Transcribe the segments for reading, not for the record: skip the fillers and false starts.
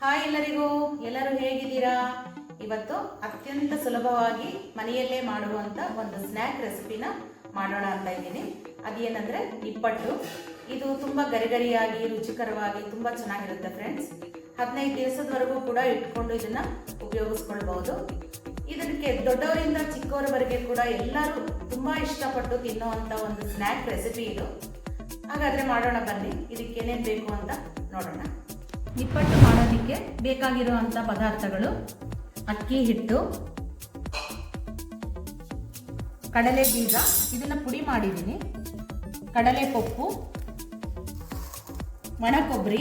Hi ಎಲ್ಲರೂ ಹೇಗಿದ್ದೀರಾ? ಇವತ್ತು ಅತ್ಯಂತ ಸುಲಭವಾಗಿ ಮನೆಯಲ್ಲೇ ಮಾಡುವಂತ ಒಂದು ಸ್ನ್ಯಾಕ್ ರೆಸಿಪಿನ ಮಾಡೋಣ ಅಂತ ಇದ್ದೀನಿ. ಅದೇನಂದ್ರೆ ನಿಪ್ಪಟ್ಟು. ಇದು ತುಂಬಾ ಗರಿಗರಿಯಾಗಿ ರುಚಿಕರವಾಗಿ ತುಂಬಾ ಚೆನ್ನಾಗಿರುತ್ತೆ ಫ್ರೆಂಡ್ಸ್. 15 ದಿವಸದವರೆಗೂ ಕೂಡ ಇಟ್ಕೊಂಡು ಇದನ್ನ ಉಪಯೋಗಿಸ್ಕೊಳ್ಬಹುದು. ಇದಕ್ಕೆ ದೊಡ್ಡವರಿಂದ ಚಿಕ್ಕವರವರೆಗೆ ಕೂಡ ಎಲ್ಲರೂ ತುಂಬಾ ಇಷ್ಟಪಟ್ಟು ತಿನ್ನುವಂತ ಒಂದು ಸ್ನ್ಯಾಕ್ ರೆಸಿಪಿ ಇದು. ಹಾಗಾದ್ರೆ ಮಾಡೋಣ ಬನ್ನಿ. ಇದಕ್ಕೆ ಏನೇನು ಬೇಕು ಅಂತ ನೋಡೋಣ. ನಿಪ್ಪಟ್ಟು ಮಾಡೋದಕ್ಕೆ ಬೇಕಾಗಿರುವಂಥ ಪದಾರ್ಥಗಳು: ಅಕ್ಕಿ ಹಿಟ್ಟು, ಕಡಲೆ ಬೀಜ, ಇದನ್ನು ಪುಡಿ ಮಾಡಿದ್ದೀನಿ, ಕಡಲೆ ಪಪ್ಪು, ಒಣ ಕೊಬ್ಬರಿ,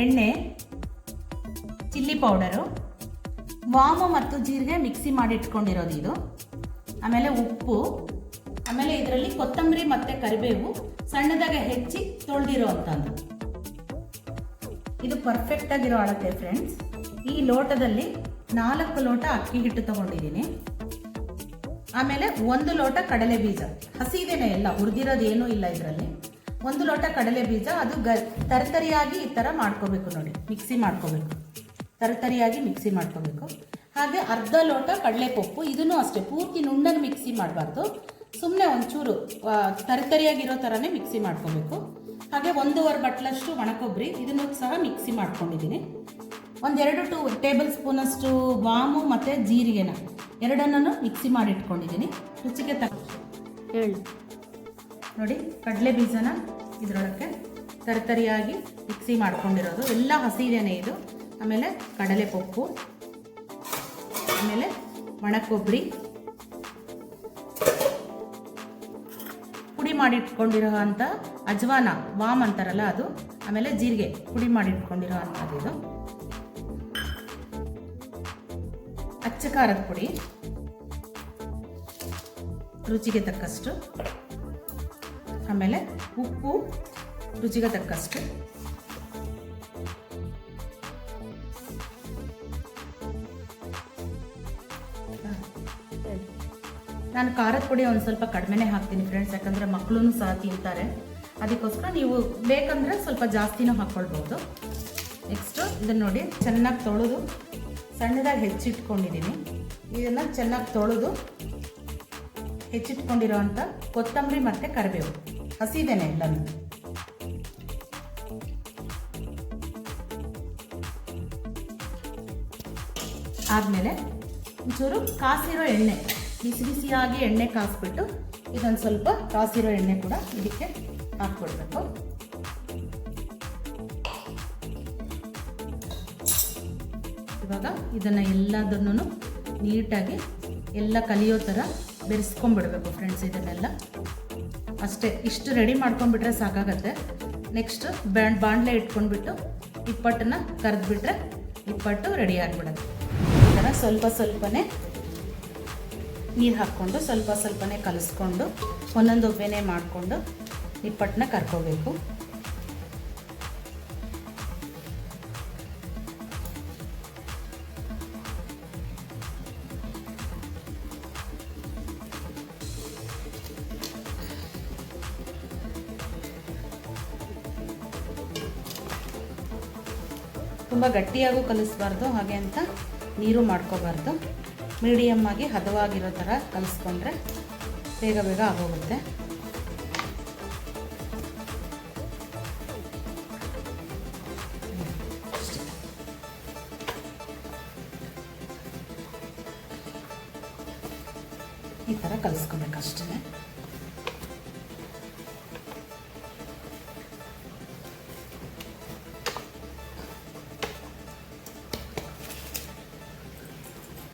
ಎಣ್ಣೆ, ಚಿಲ್ಲಿ ಪೌಡರು, ವಾಮು ಮತ್ತು ಜೀರಿಗೆ ಮಿಕ್ಸಿ ಮಾಡಿ ಇಟ್ಕೊಂಡಿರೋದು ಇದು, ಆಮೇಲೆ ಉಪ್ಪು, ಆಮೇಲೆ ಇದರಲ್ಲಿ ಕೊತ್ತಂಬರಿ ಮತ್ತು ಕರಿಬೇವು ಸಣ್ಣದಾಗಿ ಹೆಚ್ಚಿ ತೊಳೆದಿರೋ ಅಂಥದ್ದು. ಇದು ಪರ್ಫೆಕ್ಟ್ ಆಗಿರೋ ಅಳತೆ ಫ್ರೆಂಡ್ಸ್. ಈ ಲೋಟದಲ್ಲಿ 4 ಲೋಟ ಅಕ್ಕಿ ಹಿಟ್ಟು ತಗೊಂಡಿದ್ದೀನಿ. ಆಮೇಲೆ 1 ಲೋಟ ಕಡಲೆ ಬೀಜ, ಹಸಿದೇನೆ, ಎಲ್ಲ ಹುರಿದಿರೋದು ಏನೂ ಇಲ್ಲ ಇದರಲ್ಲಿ. 1 ಲೋಟ ಕಡಲೆ ಬೀಜ, ಅದು ತರತರಿಯಾಗಿ ಈ ಥರ ಮಾಡ್ಕೋಬೇಕು ನೋಡಿ, ಮಿಕ್ಸಿ ಮಾಡ್ಕೋಬೇಕು, ತರತರಿಯಾಗಿ ಮಿಕ್ಸಿ ಮಾಡ್ಕೋಬೇಕು. ಹಾಗೆ ಅರ್ಧ ಲೋಟ ಕಡಲೆ ಪಪ್ಪು, ಇದನ್ನು ಅಷ್ಟೇ ಪೂರ್ತಿ ನುಣ್ಣಗೆ ಮಿಕ್ಸಿ ಮಾಡಬಾರ್ದು, ಸುಮ್ಮನೆ ಒಂಚೂರು ತರತರಿಯಾಗಿರೋ ಥರನೇ ಮಿಕ್ಸಿ ಮಾಡ್ಕೋಬೇಕು. ಹಾಗೆ 1.5 ಬಟ್ಲಷ್ಟು ಒಣ ಕೊಬ್ಬರಿ, ಇದನ್ನು ಸಹ ಮಿಕ್ಸಿ ಮಾಡ್ಕೊಂಡಿದ್ದೀನಿ. 1-2 ಟೇಬಲ್ ಸ್ಪೂನಷ್ಟು ವಾಮು ಮತ್ತು ಜೀರಿಗೆನ ಎರಡನ್ನೂ ಮಿಕ್ಸಿ ಮಾಡಿ ಇಟ್ಕೊಂಡಿದ್ದೀನಿ. ರುಚಿಗೆ ಹೇಳಿ ನೋಡಿ, ಕಡಲೆ ಬೀಜನ ಇದರೊಳಕ್ಕೆ ತರತರಿಯಾಗಿ ಮಿಕ್ಸಿ ಮಾಡ್ಕೊಂಡಿರೋದು, ಎಲ್ಲ ಹಸಿದೇನೆ ಇದು. ಆಮೇಲೆ ಕಡಲೆ ಪಪ್ಪು, ಆಮೇಲೆ ಒಣ ಕೊಬ್ಬರಿ, ಪುಡಿ ಮಾಡಿಟ್ಕೊಂಡಿರೋ ಅಂಥ ಅಜ್ವಾನ, ವಾಮ್ ಅಂತಾರಲ್ಲ ಅದು, ಆಮೇಲೆ ಜೀರಿಗೆ ಪುಡಿ ಮಾಡಿಟ್ಕೊಂಡಿರೋ ಅಂಥದ್ದು ಇದು, ಅಚ್ಚ ಖಾರದ ಪುಡಿ ರುಚಿಗೆ ತಕ್ಕಷ್ಟು, ಆಮೇಲೆ ಉಪ್ಪು ರುಚಿಗೆ ತಕ್ಕಷ್ಟು, ನಾನು ಖಾರದ ಪುಡಿ ಒಂದು ಸ್ವಲ್ಪ ಕಡಿಮೆನೇ ಹಾಕ್ತೀನಿ ಫ್ರೆಂಡ್ಸ್, ಯಾಕಂದರೆ ಮಕ್ಕಳು ಸಹ ತಿಂತಾರೆ. ಅದಕ್ಕೋಸ್ಕರ ನೀವು ಬೇಕಂದರೆ ಸ್ವಲ್ಪ ಜಾಸ್ತಿನೂ ಹಾಕ್ಕೊಳ್ಬೋದು. ನೆಕ್ಸ್ಟು ಇದನ್ನು ನೋಡಿ, ಚೆನ್ನಾಗಿ ತೊಳೆದು ಸಣ್ಣದಾಗಿ ಹೆಚ್ಚಿಟ್ಕೊಂಡಿದ್ದೀನಿ. ಇದನ್ನು ಚೆನ್ನಾಗಿ ತೊಳೆದು ಹೆಚ್ಚಿಟ್ಕೊಂಡಿರೋ ಅಂಥ ಕೊತ್ತಂಬರಿ ಮತ್ತು ಕರಿಬೇವು, ಹಸಿದೇನೆ ಎಲ್ಲನೂ. ಆದಮೇಲೆ ಒಂಚೂರು ಕಾಸಿರೋ ಎಣ್ಣೆ, ಬಿಸಿ ಬಿಸಿಯಾಗಿ ಎಣ್ಣೆ ಕಾಯಿಸ್ಬಿಟ್ಟು ಇದೊಂದು ಸ್ವಲ್ಪ ಕಾಸಿರೋ ಎಣ್ಣೆ ಕೂಡ ಇದಕ್ಕೆ ಹಾಕ್ಕೊಡ್ಬೇಕು. ಇವಾಗ ಇದನ್ನು ಎಲ್ಲದನ್ನು ನೀಟಾಗಿ ಎಲ್ಲ ಕಲಿಯೋ ಥರ ಬೆರೆಸ್ಕೊಂಡ್ಬಿಡ್ಬೇಕು ಫ್ರೆಂಡ್ಸ್. ಇದನ್ನೆಲ್ಲ ಅಷ್ಟೇ, ಇಷ್ಟು ರೆಡಿ ಮಾಡ್ಕೊಂಡ್ಬಿಟ್ರೆ ಸಾಕಾಗತ್ತೆ. ನೆಕ್ಸ್ಟ್ ಬಾಣಲೆ ಇಟ್ಕೊಂಡ್ಬಿಟ್ಟು ನಿಪ್ಪಟ್ಟನ್ನು ಕರೆದ್ಬಿಟ್ರೆ ನಿಪ್ಪಟ್ಟು ರೆಡಿ ಆಗಿಬಿಡುತ್ತೆ. ಈ ಥರ ಸ್ವಲ್ಪ ಸ್ವಲ್ಪನೇ ನೀರು ಹಾಕ್ಕೊಂಡು ಸ್ವಲ್ಪ ಸ್ವಲ್ಪನೇ ಕಲಿಸ್ಕೊಂಡು ಒಂದೊಂದು ಒಬ್ಬನೇ ಮಾಡಿಕೊಂಡು ನಿಪ್ಪಟ್ಟನ್ನ ಕರ್ಕೋಬೇಕು. ತುಂಬ ಗಟ್ಟಿಯಾಗೂ ಕಲಿಸ್ಬಾರ್ದು, ಹಾಗೆ ಅಂತ ನೀರು ಮಾಡ್ಕೋಬಾರ್ದು. ಮೀಡಿಯಮ್ ಆಗಿ ಹದವಾಗಿರೋ ಥರ ಕಲಿಸ್ಕೊಂಡ್ರೆ ಬೇಗ ಬೇಗ ಆಗೋಗುತ್ತೆ. ಈ ಥರ ಕಲಿಸ್ಕೋಬೇಕಷ್ಟೇ.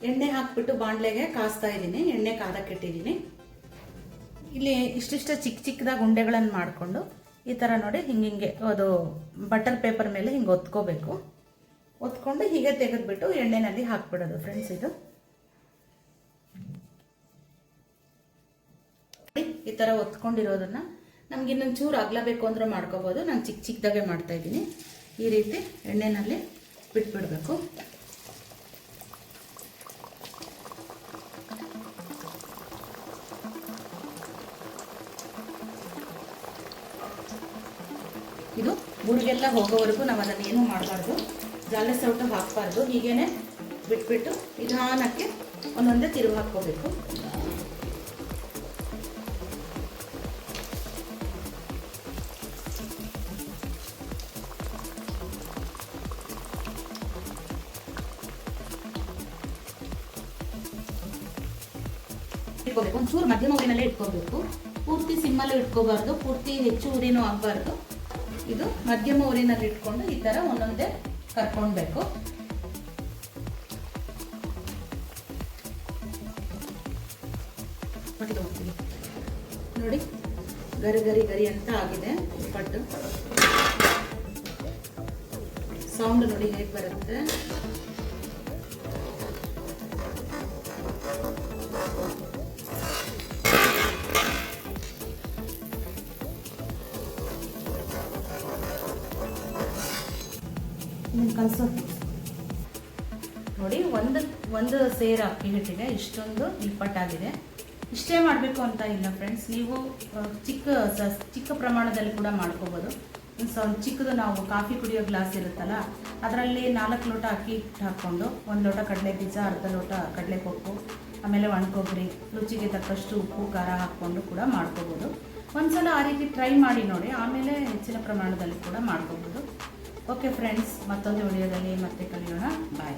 ಎಣ್ಣೆ ಹಾಕ್ಬಿಟ್ಟು ಬಾಣಲೆಗೆ ಕಾಸ್ತಾ ಇದ್ದೀನಿ, ಎಣ್ಣೆ ಕಾದಕ್ಕೆ ಇಟ್ಟಿದ್ದೀನಿ. ಇಲ್ಲಿ ಇಷ್ಟಿಷ್ಟ ಚಿಕ್ಕ ಚಿಕ್ಕದಾಗಿ ಉಂಡೆಗಳನ್ನು ಮಾಡಿಕೊಂಡು ಈ ಥರ ನೋಡಿ ಹಿಂಗೆ ಅದು ಬಟರ್ ಪೇಪರ್ ಮೇಲೆ ಹಿಂಗೆ ಒತ್ಕೋಬೇಕು. ಒತ್ಕೊಂಡು ಹೀಗೆ ತೆಗೆದ್ಬಿಟ್ಟು ಎಣ್ಣೆನಲ್ಲಿ ಹಾಕ್ಬಿಡೋದು ಫ್ರೆಂಡ್ಸ್. ಇದು ಈ ಥರ ಒತ್ಕೊಂಡಿರೋದನ್ನು ನಮ್ಗೆ ಇನ್ನೊಂದು ಚೂರು ಅಗಲಬೇಕು ಅಂದ್ರೆ ಮಾಡ್ಕೋಬೋದು. ನಾನು ಚಿಕ್ಕ ಚಿಕ್ಕದಾಗೆ ಮಾಡ್ತಾ ಇದ್ದೀನಿ. ಈ ರೀತಿ ಎಣ್ಣೆನಲ್ಲಿ ಬಿಟ್ಬಿಡಬೇಕು. ಇದು ಗುಳಿಗೆ ಕೈಗೆಲ್ಲ ಹೋಗೋವರೆಗೂ ನಾವು ಅದನ್ನು ಏನೂ ಮಾಡಬಾರ್ದು, ಜಾಲೆ ಸೌಟು ಹಾಕಬಾರ್ದು. ಹೀಗೇ ಬಿಟ್ಬಿಟ್ಟು ನಿಧಾನಕ್ಕೆ ಒಂದೊಂದೇ ತಿರುವು ಹಾಕ್ಕೋಬೇಕು. ಇಟ್ಕೋಬೇಕು. ಒಂಚೂರು ಮಧ್ಯಮ ಊರಿನಲ್ಲೇ ಇಟ್ಕೋಬೇಕು. ಪೂರ್ತಿ ಸಿಮ್ಮಲ್ಲೂ ಇಟ್ಕೋಬಾರ್ದು, ಪೂರ್ತಿ ಹೆಚ್ಚು ಊರಿನೂ ಆಗಬಾರ್ದು. ಇದು ಮಧ್ಯಮ ಊರಿನಲ್ಲಿ ಇಟ್ಕೊಂಡು ಈ ಥರ ಒಂದೊಂದೇ ಕರ್ಕೊಳ್ಬೇಕು. ನೋಡಿ, ಗರಿ ಗರಿ ಗರಿ ಅಂತ ಆಗಿದೆ ಪಟ್ಟು. ಸೌಂಡ್ ನೋಡಿ ಹೇಗೆ ಬರುತ್ತೆ. ಕಲಸೋದು ನೋಡಿ, ಒಂದು ಸೇರು ಅಕ್ಕಿ ಹಿಟ್ಟಿಗೆ ಇಷ್ಟೊಂದು ನಿಪ್ಪಟ್ಟಾಗಿದೆ. ಇಷ್ಟೇ ಮಾಡಬೇಕು ಅಂತ ಇಲ್ಲ ಫ್ರೆಂಡ್ಸ್, ನೀವು ಚಿಕ್ಕ ಪ್ರಮಾಣದಲ್ಲಿ ಕೂಡ ಮಾಡ್ಕೋಬೋದು. ಚಿಕ್ಕದು ನಾವು ಕಾಫಿ ಕುಡಿಯೋ ಗ್ಲಾಸ್ ಇರುತ್ತಲ್ಲ, ಅದರಲ್ಲಿ 4 ಲೋಟ ಅಕ್ಕಿ ಹಿಟ್ಟು ಹಾಕ್ಕೊಂಡು 1 ಲೋಟ ಕಡಲೆ ಬೀಜ, ಅರ್ಧ ಲೋಟ ಕಡಲೆಕೊಬ್ಬು, ಆಮೇಲೆ ಒಣಕೊಬ್ಬರಿ, ರುಚಿಗೆ ತಕ್ಕಷ್ಟು ಉಪ್ಪು ಖಾರ ಹಾಕ್ಕೊಂಡು ಕೂಡ ಮಾಡ್ಕೋಬೋದು. ಒಂದ್ಸಲ ಆ ರೀತಿ ಟ್ರೈ ಮಾಡಿ ನೋಡಿ, ಆಮೇಲೆ ಹೆಚ್ಚಿನ ಪ್ರಮಾಣದಲ್ಲಿ ಕೂಡ ಮಾಡ್ಕೋಬೋದು. ಓಕೆ ಫ್ರೆಂಡ್ಸ್, ಮತ್ತೊಂದು ವಿಡಿಯೋದಲ್ಲಿ ಮತ್ತೆ ಕಲಿಯೋಣ. ಬಾಯ್.